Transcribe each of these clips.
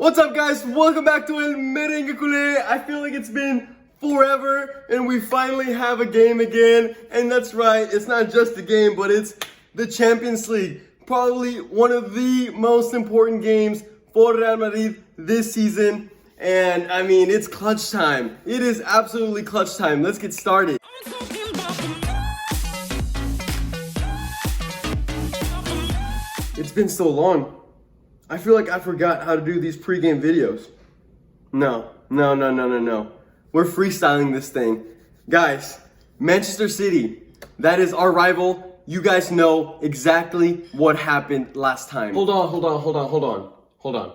What's up, guys? Welcome back to El Merengue Cule. I feel like it's been forever and we finally have a game again. And that's right, it's not just a game, but it's the Champions League. Probably one of the most important games for Real Madrid this season. And I mean, it's clutch time. It is absolutely clutch time. Let's get started. It's been so long. I feel like I forgot how to do these pregame videos. No. We're freestyling this thing. Guys, Manchester City, that is our rival. You guys know exactly what happened last time. Hold on.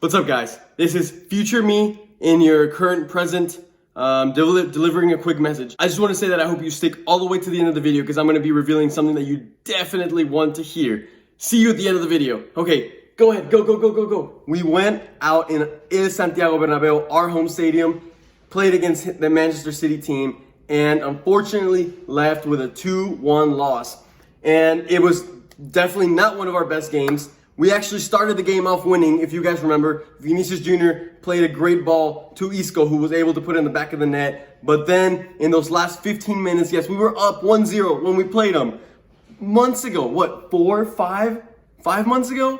What's up, guys? This is future me in your current present, delivering a quick message. I just want to say that I hope you stick all the way to the end of the video because I'm going to be revealing something that you definitely want to hear. See you at the end of the video. Okay, go ahead, go. We went out in El Santiago Bernabeu, our home stadium, played against the Manchester City team, and unfortunately left with a 2-1 loss. And it was definitely not one of our best games. We actually started the game off winning, if you guys remember. Vinicius Jr. played a great ball to Isco, who was able to put it in the back of the net. But then, in those last 15 minutes, yes, we were up 1-0 when we played them. Months ago, what, 5 months ago?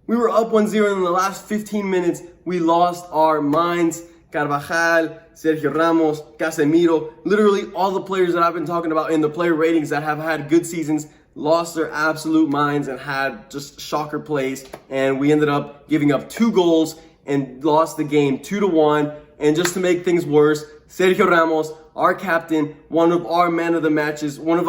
We were up 1-0 and in the last 15 minutes, we lost our minds. Carvajal, Sergio Ramos, Casemiro, literally all the players that I've been talking about in the player ratings that have had good seasons lost their absolute minds and had just shocker plays. And we ended up giving up 2 goals and lost the game 2-1. And just to make things worse, Sergio Ramos, our captain, one of our man of the matches, one of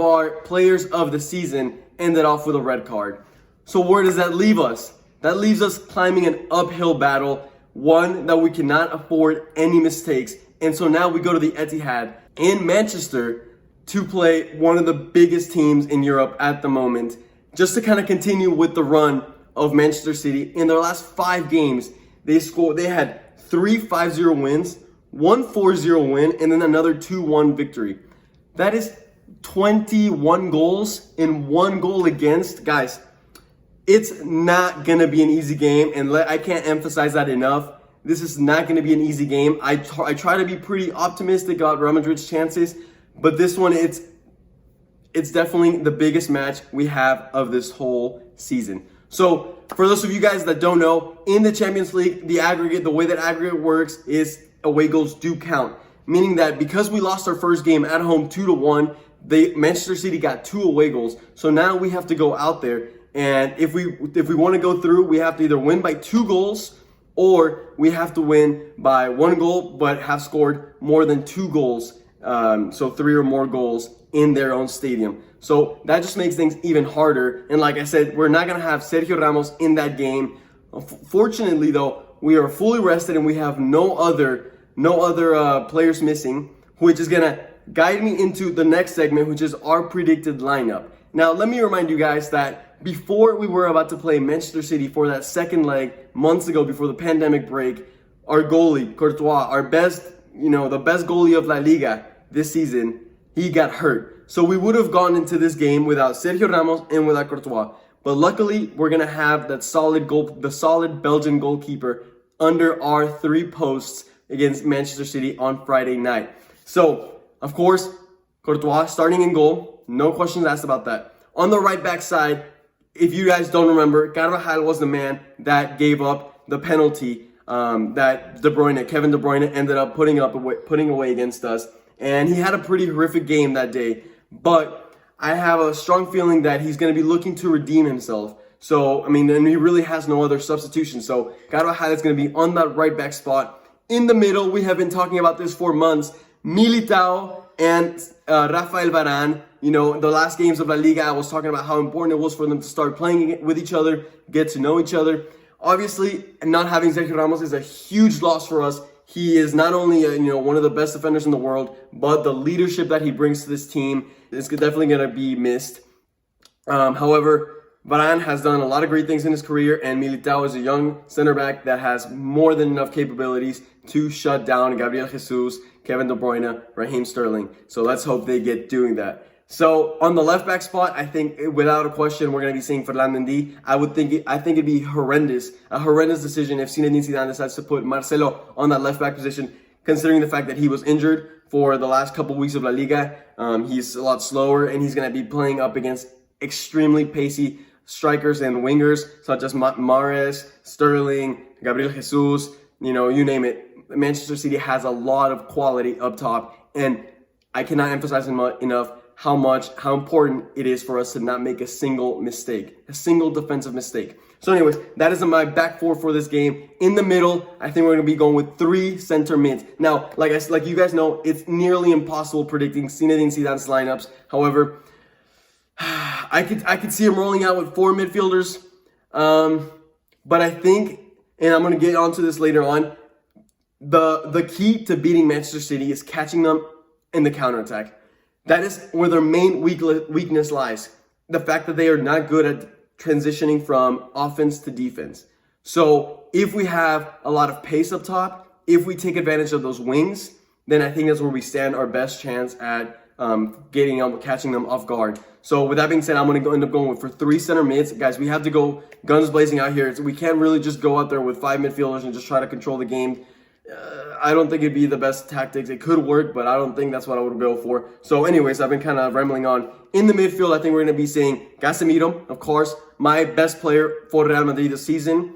our players of the season, ended off with a red card. So where does that leave us? That leaves us climbing an uphill battle, one that we cannot afford any mistakes. And so now we go to the Etihad in Manchester to play one of the biggest teams in Europe at the moment, just to kind of continue with the run of Manchester City. In their last 5 games, they had 3 5-0 wins, 1 4-0 win, and then another 2-1 victory. That is 21 goals and 1 goal against. Guys, it's not going to be an easy game, and I can't emphasize that enough. This is not going to be an easy game. I try to be pretty optimistic about Real Madrid's chances, but this one, it's definitely the biggest match we have of this whole season. So, for those of you guys that don't know, in the Champions League, the way that aggregate works is away goals do count. Meaning that because we lost our first game at home 2-1, Manchester City got 2 away goals. So now we have to go out there, and if we want to go through, we have to either win by 2 goals or we have to win by 1 goal but have scored more than 2 goals. So 3 or more goals in their own stadium. So that just makes things even harder. And like I said, we're not going to have Sergio Ramos in that game. Fortunately, though, we are fully rested and we have no other players missing, which is going to guide me into the next segment, which is our predicted lineup. Now, let me remind you guys that before we were about to play Manchester City for that second leg months ago before the pandemic break, our goalie, Courtois, our best, the best goalie of La Liga this season, he got hurt. So we would have gone into this game without Sergio Ramos and without Courtois. But luckily, we're going to have the solid Belgian goalkeeper under our 3 posts against Manchester City on Friday night. So, of course, Courtois starting in goal. No questions asked about that. On the right back side, if you guys don't remember, Carvajal was the man that gave up the penalty that Kevin De Bruyne ended up putting away against us. And he had a pretty horrific game that day. But I have a strong feeling that he's going to be looking to redeem himself. So, and he really has no other substitution. So, Carvajal is going to be on that right back spot. In the middle, we have been talking about this for months. Militao and Rafael Varane. The last games of La Liga, I was talking about how important it was for them to start playing with each other, get to know each other. Obviously, not having Sergio Ramos is a huge loss for us. He is not only one of the best defenders in the world, but the leadership that he brings to this team is definitely going to be missed. However, Varane has done a lot of great things in his career, and Militao is a young center back that has more than enough capabilities to shut down Gabriel Jesus, Kevin De Bruyne, Raheem Sterling. So let's hope they get doing that. So on the left back spot, I think without a question, we're going to be seeing Ferland Mendy. I think it'd be a horrendous decision if Zinedine Zidane decides to put Marcelo on that left back position, considering the fact that he was injured for the last couple weeks of La Liga. He's a lot slower, and he's going to be playing up against extremely pacey strikers and wingers such as Mahrez, Sterling, Gabriel Jesus, you name it. Manchester City has a lot of quality up top, and I cannot emphasize enough how important it is for us to not make a single defensive mistake. So anyways, that is my back four for this game. In the middle, I think we're going to be going with 3 center mids. Now, like you guys know, it's nearly impossible predicting Zinedine Zidane's lineups. However, I could see him rolling out with 4 midfielders. But I think, and I'm going to get onto this later on, the key to beating Manchester City is catching them in the counterattack. That is where their main weakness lies. The fact that they are not good at transitioning from offense to defense. So if we have a lot of pace up top, if we take advantage of those wings, then I think that's where we stand our best chance at catching them off guard. So with that being said, I'm going to end up going for 3 center mids. Guys, we have to go guns blazing out here. We can't really just go out there with 5 midfielders and just try to control the game. I don't think it'd be the best tactics. It could work, but I don't think that's what I would go for. So anyways, I've been kind of rambling on. In the midfield, I think we're going to be seeing Casemiro, of course, my best player for Real Madrid this season.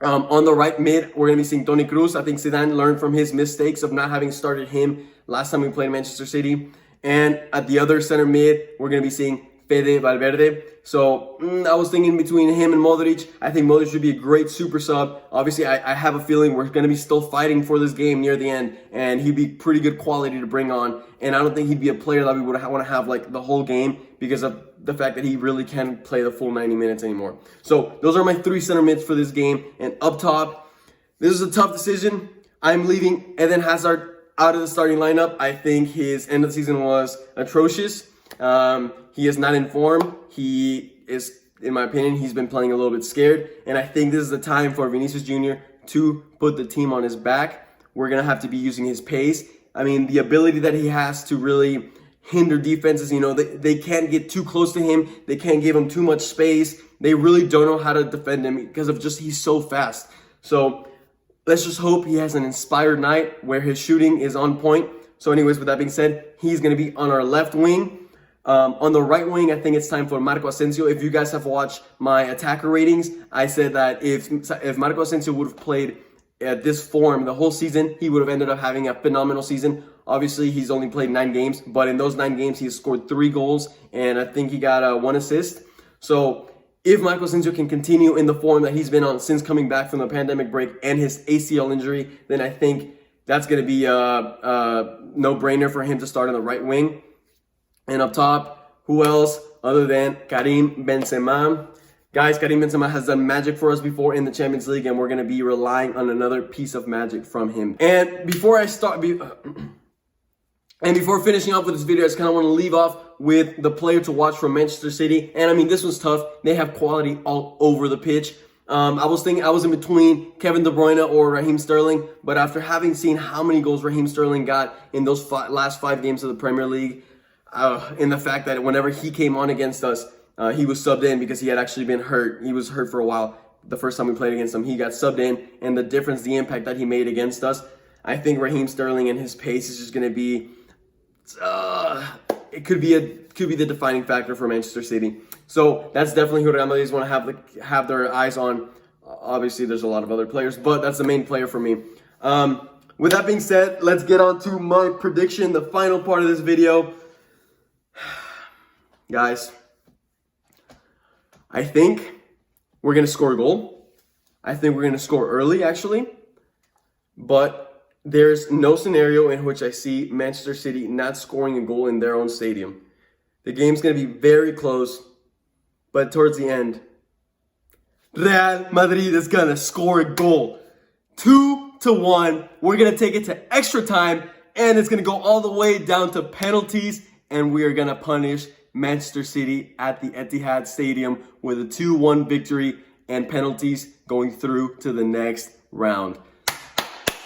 On the right mid, we're going to be seeing Toni Kroos. I think Zidane learned from his mistakes of not having started him last time we played Manchester City. And at the other center mid, we're going to be seeing Fede Valverde. So I was thinking between him and Modric. I think Modric would be a great super sub. Obviously, I have a feeling we're going to be still fighting for this game near the end, and he'd be pretty good quality to bring on. And I don't think he'd be a player that we would want to have like the whole game because of the fact that he really can't play the full 90 minutes anymore. So those are my 3 center mids for this game. And up top, this is a tough decision. I'm leaving Eden Hazard out of the starting lineup. I think his end of the season was atrocious. He is not in form. He is, in my opinion, he's been playing a little bit scared. And I think this is the time for Vinicius Jr. to put the team on his back. We're going to have to be using his pace. I mean, the ability that he has to really hinder defenses, they can't get too close to him. They can't give him too much space. They really don't know how to defend him because of just he's so fast. So let's just hope he has an inspired night where his shooting is on point. So anyways, with that being said, he's going to be on our left wing. On the right wing, I think it's time for Marco Asensio. If you guys have watched my attacker ratings, I said that if Marco Asensio would have played at this form the whole season, he would have ended up having a phenomenal season. Obviously, he's only played 9 games, but in those 9 games, he has scored 3 goals, and I think he got 1 assist. So if Marco Asensio can continue in the form that he's been on since coming back from the pandemic break and his ACL injury, then I think that's going to be a no-brainer for him to start on the right wing. And up top, who else other than Karim Benzema? Guys, Karim Benzema has done magic for us before in the Champions League, and we're going to be relying on another piece of magic from him. And before finishing off with this video, I just kind of want to leave off with the player to watch from Manchester City. And I mean, this one's tough. They have quality all over the pitch. I was in between Kevin De Bruyne or Raheem Sterling, but after having seen how many goals Raheem Sterling got in those last 5 games of the Premier League, in the fact that whenever he came on against us, he was subbed in because he had actually been hurt. He was hurt for a while. The first time we played against him, he got subbed in, and the impact that he made against us, I think Raheem Sterling and his pace is just going to be, it could be the defining factor for Manchester City. So that's definitely who Real Madrid want to have their eyes on. Obviously, there's a lot of other players, but that's the main player for me. With that being said, let's get on to my prediction, the final part of this video. Guys, I think we're going to score a goal. I think we're going to score early, actually. But there's no scenario in which I see Manchester City not scoring a goal in their own stadium. The game's going to be very close, but towards the end, Real Madrid is going to score a goal. 2-1. We're going to take it to extra time, and it's going to go all the way down to penalties, and we are going to punish Manchester City at the Etihad Stadium with a 2-1 victory and penalties going through to the next round.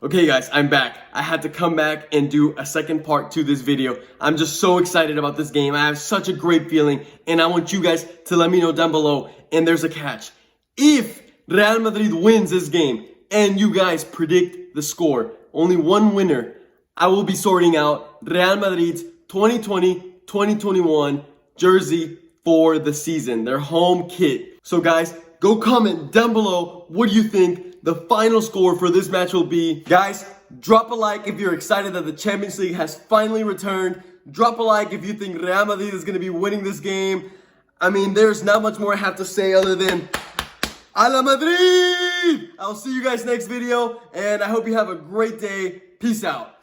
Okay guys, I'm back. I had to come back and do a second part to this video. I'm just so excited about this game. I have such a great feeling, and I want you guys to let me know down below. And there's a catch. If Real Madrid wins this game and you guys predict the score, only one winner, I will be sorting out Real Madrid's 2020-2021 jersey for the season, their home kit. So guys, go comment down below what do you think the final score for this match will be. Guys, drop a like if you're excited that the Champions League has finally returned. Drop a like if you think Real Madrid is going to be winning this game. I mean, there's not much more I have to say other than A la Madrid! I'll see you guys next video, and I hope you have a great day. Peace out.